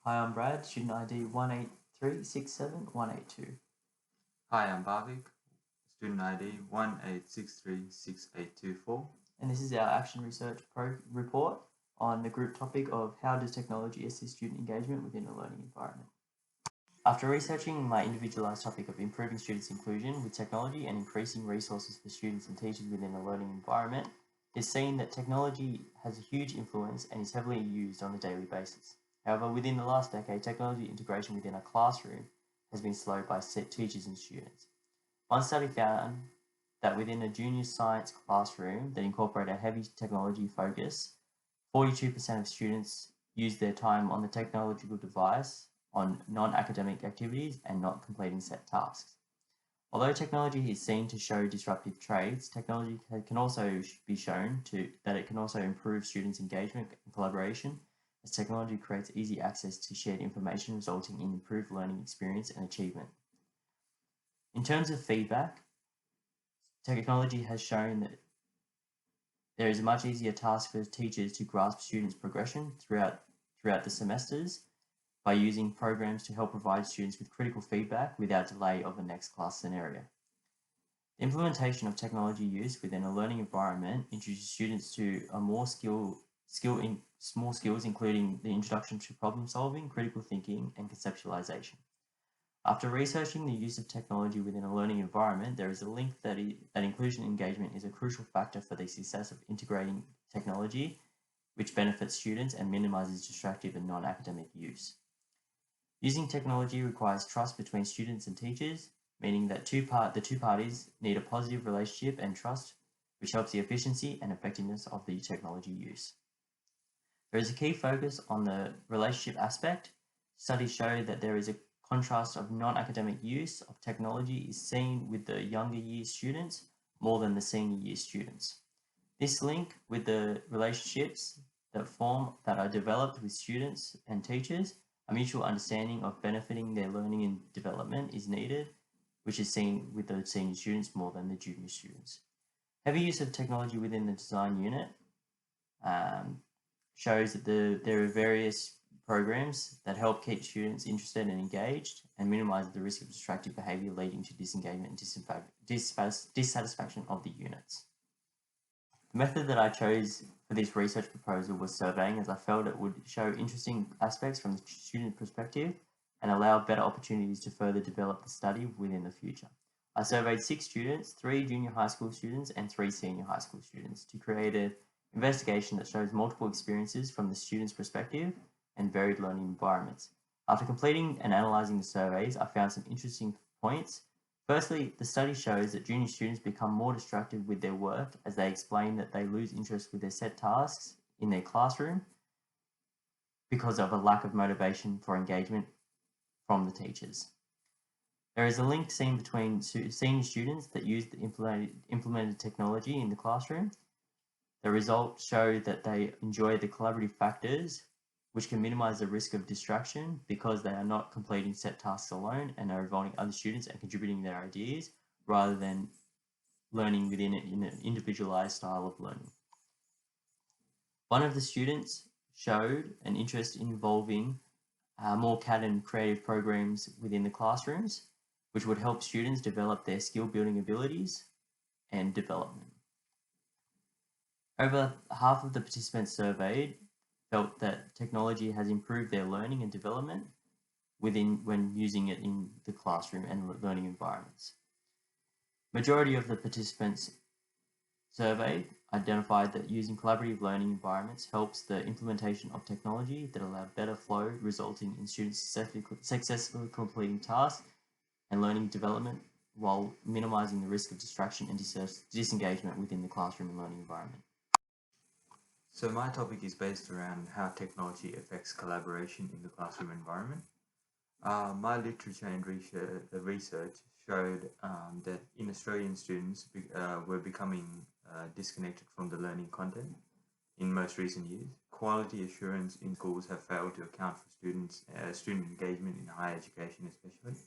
Hi, I'm Brad, student ID 18367-182. Hi, I'm Bhavik, student ID 18636824. And this is our action research report on the group topic of how does technology assist student engagement within a learning environment. After researching my individualized topic of improving students' inclusion with technology and increasing resources for students and teachers within a learning environment, it's seen that technology has a huge influence and is heavily used on a daily basis. However, within the last decade, technology integration within a classroom has been slowed by teachers and students. One study found that within a junior science classroom that incorporated a heavy technology focus, 42% of students use their time on the technological device on non-academic activities and not completing set tasks. Although technology is seen to show disruptive traits, technology can also be shown that it can also improve students' engagement and collaboration, as technology creates easy access to shared information, resulting in improved learning experience and achievement. In terms of feedback, technology has shown that there is a much easier task for teachers to grasp students' progression throughout the semesters by using programs to help provide students with critical feedback without delay of the next class scenario. The implementation of technology use within a learning environment introduces students to a more small skills, including the introduction to problem solving, critical thinking, and conceptualization. After researching the use of technology within a learning environment, there is a link that inclusion engagement is a crucial factor for the success of integrating technology, which benefits students and minimizes distractive and non-academic use. Using technology requires trust between students and teachers, meaning that the two parties need a positive relationship and trust, which helps the efficiency and effectiveness of the technology use. There is a key focus on the relationship aspect. Studies show that there is a contrast of non-academic use of technology is seen with the younger year students more than the senior year students. This link with the relationships that are developed with students and teachers, a mutual understanding of benefiting their learning and development is needed, which is seen with the senior students more than the junior students. Heavy use of technology within the design unit shows that there are various programs that help keep students interested and engaged and minimize the risk of distracted behavior leading to disengagement and dissatisfaction of the units. The method that I chose for this research proposal was surveying, as I felt it would show interesting aspects from the student perspective and allow better opportunities to further develop the study within the future. I surveyed 6 students, 3 junior high school students and 3 senior high school students to create an investigation that shows multiple experiences from the student's perspective and varied learning environments. After completing and analysing the surveys, I found some interesting points. Firstly, the study shows that junior students become more distracted with their work as they explain that they lose interest with their set tasks in their classroom because of a lack of motivation for engagement from the teachers. There is a link seen between senior students that use the implemented technology in the classroom. The results show that they enjoy the collaborative factors, which can minimize the risk of distraction because they are not completing set tasks alone and are involving other students and contributing their ideas rather than learning within it in an individualized style of learning. One of the students showed an interest in involving more CAD and creative programs within the classrooms, which would help students develop their skill building abilities and development. Over half of the participants surveyed felt that technology has improved their learning and development when using it in the classroom and learning environments. Majority of the participants surveyed identified that using collaborative learning environments helps the implementation of technology that allow better flow, resulting in students successfully completing tasks and learning development while minimizing the risk of distraction and disengagement within the classroom and learning environment. So my topic is based around how technology affects collaboration in the classroom environment. My literature and research showed that in Australian students were becoming disconnected from the learning content in most recent years. Quality assurance in schools have failed to account for student engagement in higher education especially.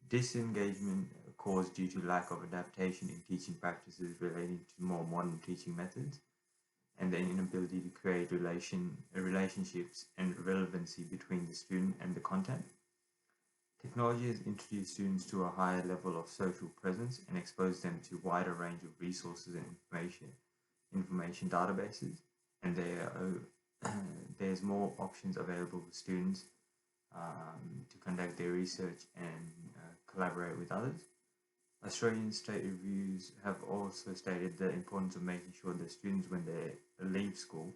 Disengagement caused due to lack of adaptation in teaching practices relating to more modern teaching methods. and the inability to create relationships and relevancy between the student and the content. Technology has introduced students to a higher level of social presence and exposed them to a wider range of resources and information databases, and there's more options available for students to conduct their research and collaborate with others. Australian state reviews have also stated the importance of making sure that students, when they leave school,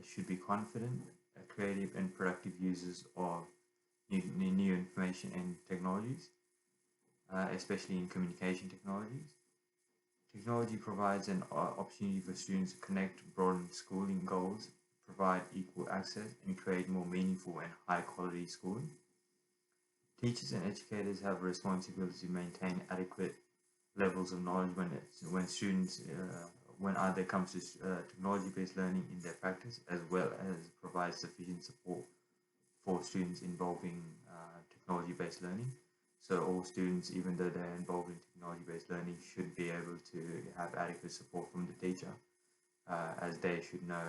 should be confident, creative, and productive users of new information and technologies, especially in communication technologies. Technology provides an opportunity for students to connect, broaden schooling goals, provide equal access, and create more meaningful and high-quality schooling. Teachers and educators have a responsibility to maintain adequate levels of knowledge when students when either it comes to technology-based learning in their practice, as well as provide sufficient support for students involving technology-based learning. So all students, even though they're involved in technology-based learning, should be able to have adequate support from the teacher, as they should know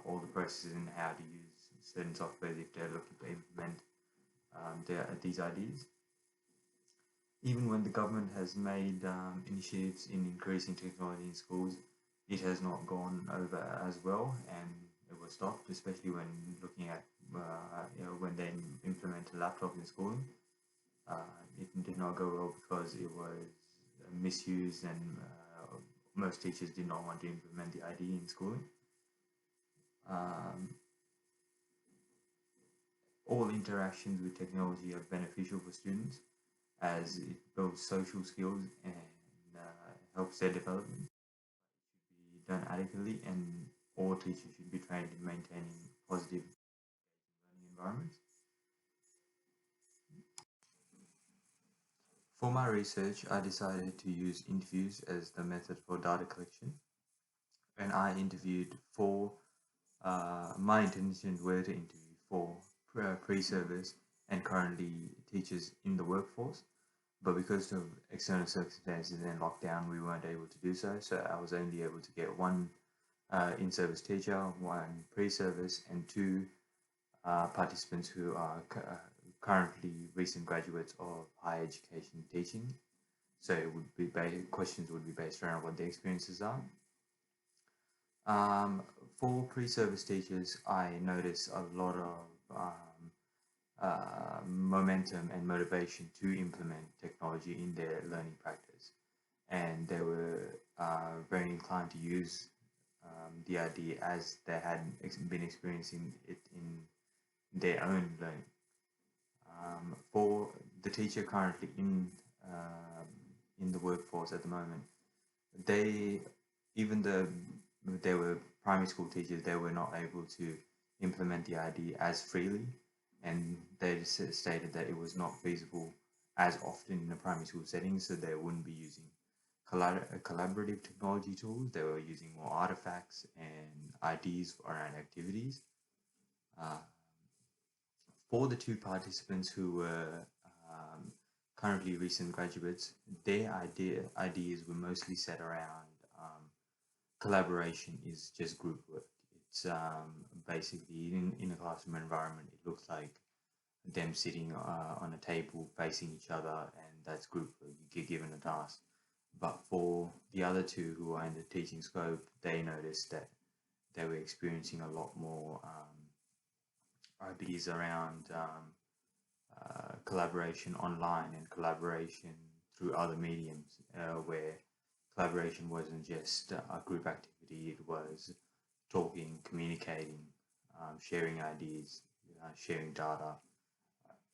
all the processes and how to use certain software if they're looking to implement these ideas. Even when the government has made initiatives in increasing technology in schools, it has not gone over as well, and it was stopped, especially when looking at when they implement a laptop in schooling. It did not go well because it was misused, and most teachers did not want to implement the ID in schooling. All interactions with technology are beneficial for students, as it builds social skills and helps their development. It should be done adequately, and all teachers should be trained in maintaining positive learning environments. For my research, I decided to use interviews as the method for data collection, and I interviewed my intentions were to interview 4 pre-service and currently teachers in the workforce, but because of external circumstances and lockdown, we weren't able to do so. So I was only able to get 1 in-service teacher, 1 pre-service, and 2 participants who are currently recent graduates of higher education teaching. So it would be questions would be based around what their experiences are. For pre-service teachers, I noticed a lot of momentum and motivation to implement technology in their learning practice, and they were very inclined to use the idea as they had been experiencing it in their own learning. For the teacher currently in the workforce at the moment, they, even though they were primary school teachers, they were not able to implement the idea as freely, and they stated that it was not feasible as often in a primary school setting, so they wouldn't be using collaborative technology tools. They were using more artifacts and ideas around activities. For the 2 participants who were currently recent graduates, their ideas were mostly set around collaboration is just group work. It's basically in a classroom environment, it looks like them sitting on a table facing each other, and that's group work. You get given a task. But for the other 2 who are in the teaching scope, they noticed that they were experiencing a lot more ideas around collaboration online and collaboration through other mediums, where collaboration wasn't just a group activity, it was talking, communicating, sharing ideas, sharing data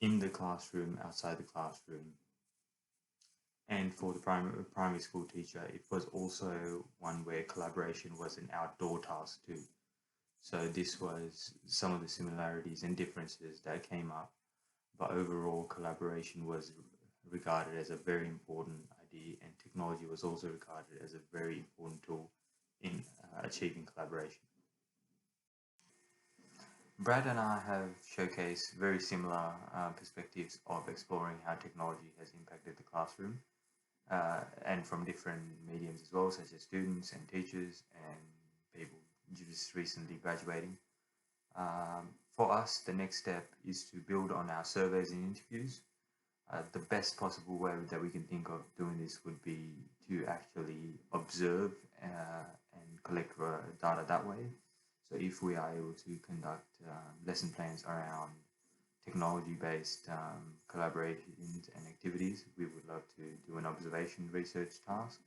in the classroom, outside the classroom. And for the primary school teacher, it was also one where collaboration was an outdoor task too. So this was some of the similarities and differences that came up, but overall collaboration was regarded as a very important idea, and technology was also regarded as a very important tool in achieving collaboration. Brad and I have showcased very similar perspectives of exploring how technology has impacted the classroom, and from different mediums as well, such as students and teachers and people just recently graduating. For us, the next step is to build on our surveys and interviews. The best possible way that we can think of doing this would be to actually observe and collect data that way. So if we are able to conduct lesson plans around technology-based collaborations and activities, we would love to do an observation research task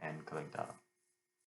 and collect data.